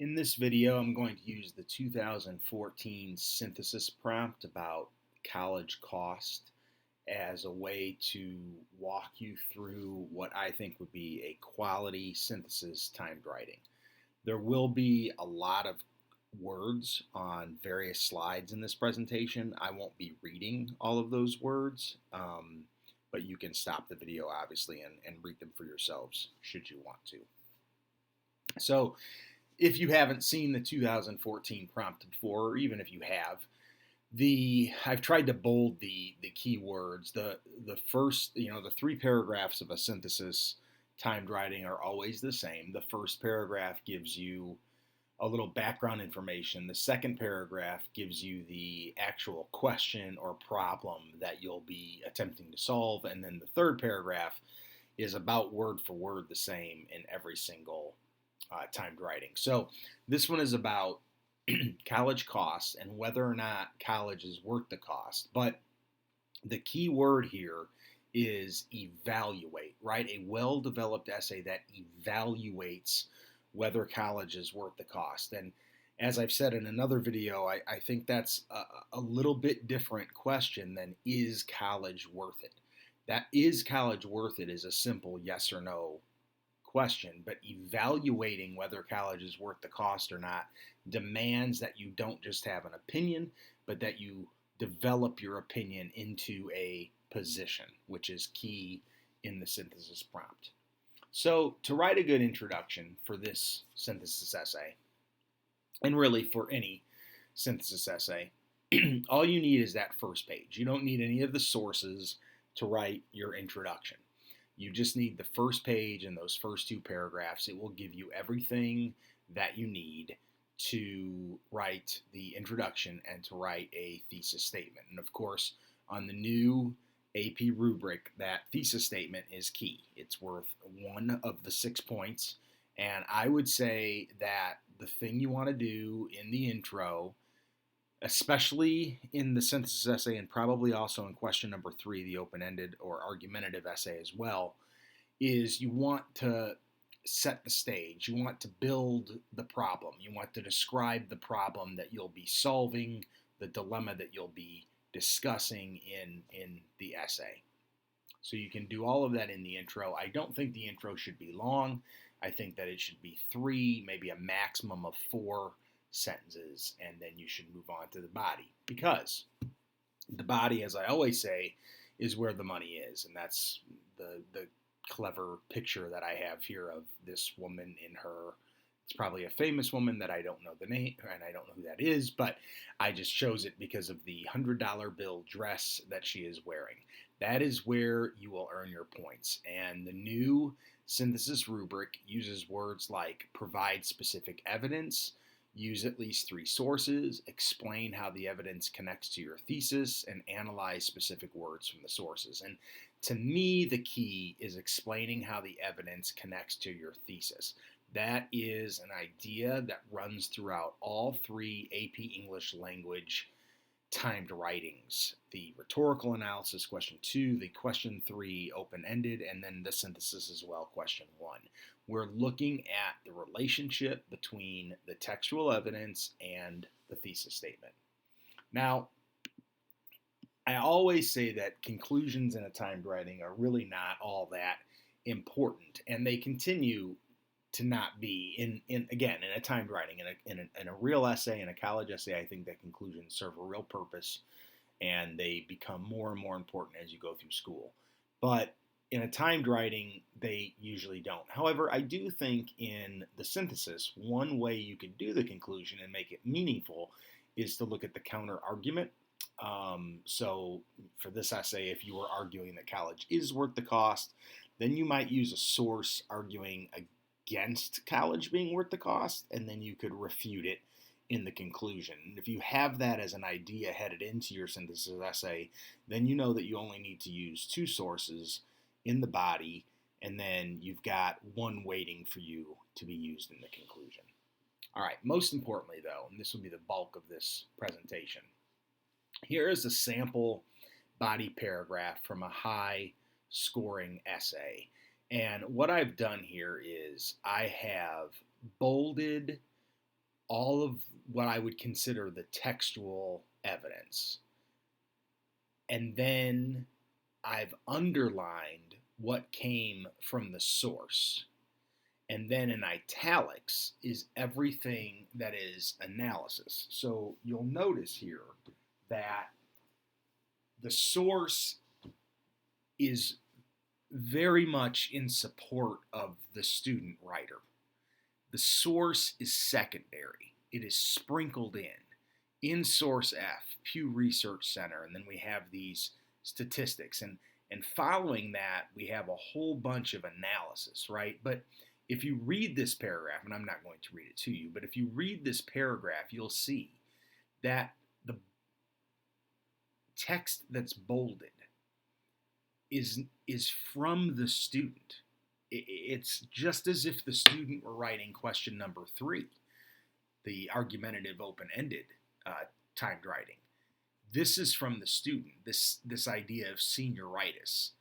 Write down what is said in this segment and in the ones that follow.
In this video, I'm going to use the 2014 synthesis prompt about college cost as a way to walk you through what I think would be a quality synthesis timed writing. There will be a lot of words on various slides in this presentation. I won't be reading all of those words, but you can stop the video obviously and read them for yourselves should you want to. So, if you haven't seen the 2014 prompt before, or even if you have, I've tried to bold the keywords. The first, the three paragraphs of a synthesis timed writing are always the same. The first paragraph gives you a little background information. The second paragraph gives you the actual question or problem that you'll be attempting to solve, and then the third paragraph is about word for word the same in every single timed writing. So this one is about college costs and whether or not college is worth the cost. But the key word here is evaluate, right? A well-developed essay that evaluates whether college is worth the cost. And as I've said in another video, I think that's a little bit different question than is college worth it? That is college worth it is a simple yes or no question, but evaluating whether college is worth the cost or not demands that you don't just have an opinion, but that you develop your opinion into a position, which is key in the synthesis prompt. So to write a good introduction for this synthesis essay, and really for any synthesis essay, all you need is that first page. You don't need any of the sources to write your introduction. You just need the first page and those first two paragraphs. It will give you everything that you need to write the introduction and to write a thesis statement. And of course, on the new AP rubric, that thesis statement is key. It's worth 1 of the 6 points. And I would say that the thing you want to do in the intro, especially in the synthesis essay and probably also in question number 3, the open-ended or argumentative essay as well, is you want to set the stage. You want to build the problem. You want to describe the problem that you'll be solving, the dilemma that you'll be discussing in the essay. So you can do all of that in the intro. I don't think the intro should be long. I think that it should be 3, maybe a maximum of 4 sentences, and then you should move on to the body, because the body, as I always say, is where the money is. And that's the clever picture that I have here of this woman in her, it's probably a famous woman that I don't know the name and I don't know who that is, but I just chose it because of the $100 bill dress that she is wearing. That is where you will earn your points. And the new synthesis rubric uses words like provide specific evidence, use at least 3 sources, explain how the evidence connects to your thesis, and analyze specific words from the sources. And to me, the key is explaining how the evidence connects to your thesis. That is an idea that runs throughout all 3 AP English language timed writings. The rhetorical analysis, question 2, the question 3, open-ended, and then the synthesis as well, question 1. We're looking at the relationship between the textual evidence and the thesis statement. Now, I always say that conclusions in a timed writing are really not all that important, and they continue to not be in a timed writing. In a real essay, in a college essay, I think that conclusions serve a real purpose, and they become more and more important as you go through school. But in a timed writing, they usually don't. However, I do think in the synthesis, one way you can do the conclusion and make it meaningful is to look at the counter argument. So for this essay, if you were arguing that college is worth the cost, then you might use a source arguing against college being worth the cost, and then you could refute it in the conclusion. And if you have that as an idea headed into your synthesis essay, then you know that you only need to use 2 sources in the body, and then you've got 1 waiting for you to be used in the conclusion. All right, most importantly though, and this will be the bulk of this presentation, here is a sample body paragraph from a high scoring essay. And what I've done here is I have bolded all of what I would consider the textual evidence. And then I've underlined what came from the source. And then in italics is everything that is analysis. So you'll notice here that the source is very much in support of the student writer. The source is secondary. It is sprinkled in Source F, Pew Research Center, and then we have these statistics. And following that, we have a whole bunch of analysis, right? But if you read this paragraph, and I'm not going to read it to you, but if you read this paragraph, you'll see that the text that's bolded is from the student. It's just as if the student were writing question number 3, the argumentative open-ended timed writing. This is from the student, this idea of senioritis.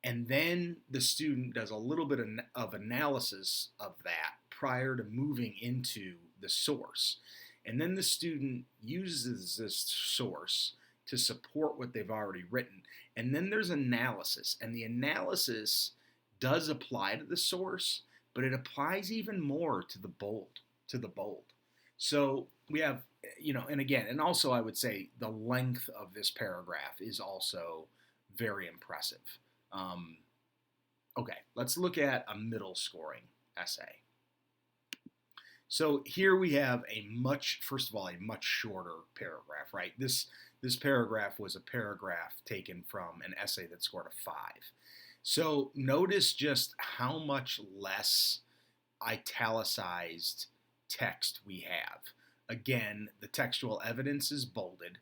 And then the student does a little bit of analysis of that prior to moving into the source. And then the student uses this source to support what they've already written. And then there's analysis, and the analysis does apply to the source, but it applies even more to the bold. So we have, and again, and also I would say the length of this paragraph is also very impressive. Okay, let's look at a middle scoring essay. So here we have first of all, a much shorter paragraph, right? This paragraph was a paragraph taken from an essay that scored a 5. So notice just how much less italicized text we have. Again, the textual evidence is bolded,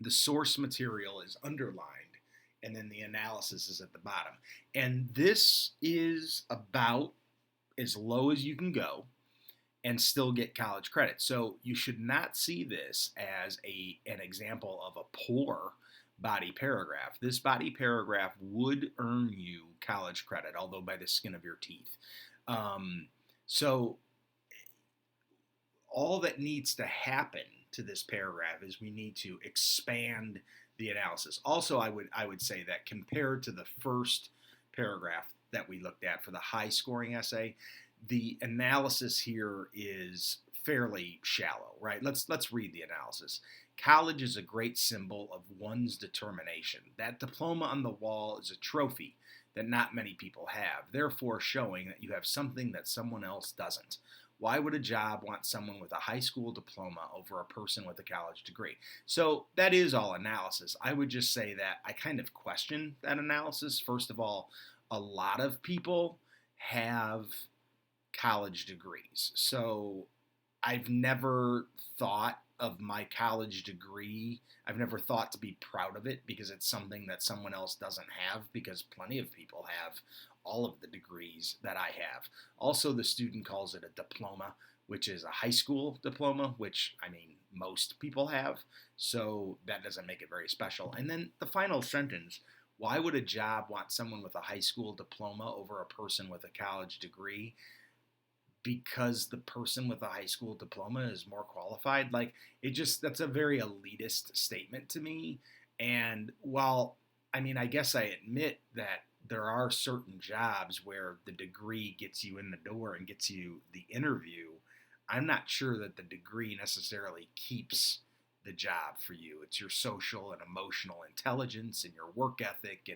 the source material is underlined, and then the analysis is at the bottom. And this is about as low as you can go and still get college credit. So you should not see this as an example of a poor body paragraph. This body paragraph would earn you college credit, although by the skin of your teeth. So all that needs to happen to this paragraph is we need to expand the analysis. Also, I would say that compared to the first paragraph that we looked at for the high scoring essay, the analysis here is fairly shallow, right? Let's read the analysis. College is a great symbol of one's determination. That diploma on the wall is a trophy that not many people have, therefore showing that you have something that someone else doesn't. Why would a job want someone with a high school diploma over a person with a college degree? So that is all analysis. I would just say that I kind of question that analysis. First of all, a lot of people have college degrees. So I've never thought of my college degree. I've never thought to be proud of it because it's something that someone else doesn't have, because plenty of people have all of the degrees that I have. Also, the student calls it a diploma, which is a high school diploma, which, I mean, most people have. So that doesn't make it very special. And then the final sentence, why would a job want someone with a high school diploma over a person with a college degree? Because the person with a high school diploma is more qualified. Like, that's a very elitist statement to me. And while, I mean, I guess I admit that there are certain jobs where the degree gets you in the door and gets you the interview, I'm not sure that the degree necessarily keeps the job for you. It's your social and emotional intelligence and your work ethic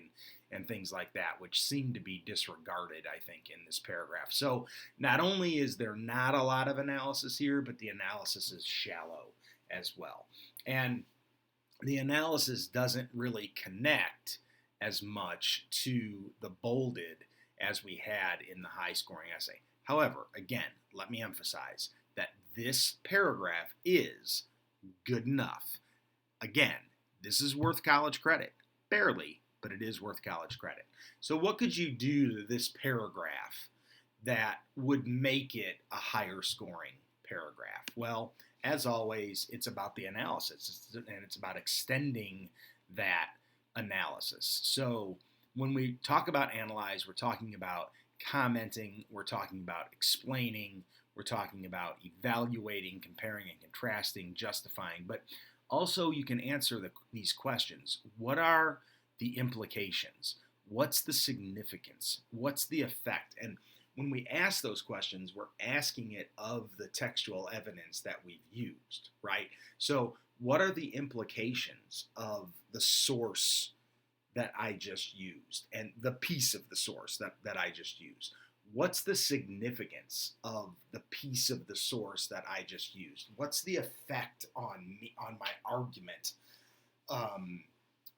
and things like that, which seem to be disregarded, I think, in this paragraph. So not only is there not a lot of analysis here, but the analysis is shallow as well. And the analysis doesn't really connect as much to the bolded as we had in the high scoring essay. However, again, let me emphasize that this paragraph is good enough. Again, this is worth college credit. Barely, but it is worth college credit. So what could you do to this paragraph that would make it a higher scoring paragraph? Well, as always, it's about the analysis, and it's about extending that analysis. So when we talk about analyze, we're talking about commenting, we're talking about explaining, We're talking about evaluating, comparing and contrasting, justifying, but also you can answer these questions. What are the implications? What's the significance? What's the effect? And when we ask those questions, we're asking it of the textual evidence that we've used, right? So, what are the implications of the source that I just used and the piece of the source that I just used? What's the significance of the piece of the source that I just used? What's the effect on me, on my argument,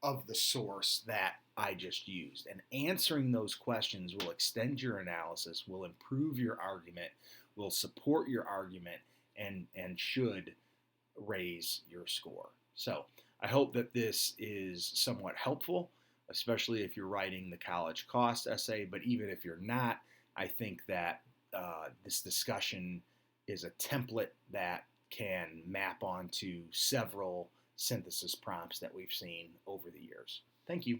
of the source that I just used? And answering those questions will extend your analysis, will improve your argument, will support your argument, and should raise your score. So I hope that this is somewhat helpful, especially if you're writing the college cost essay. But even if you're not, I think that this discussion is a template that can map onto several synthesis prompts that we've seen over the years. Thank you.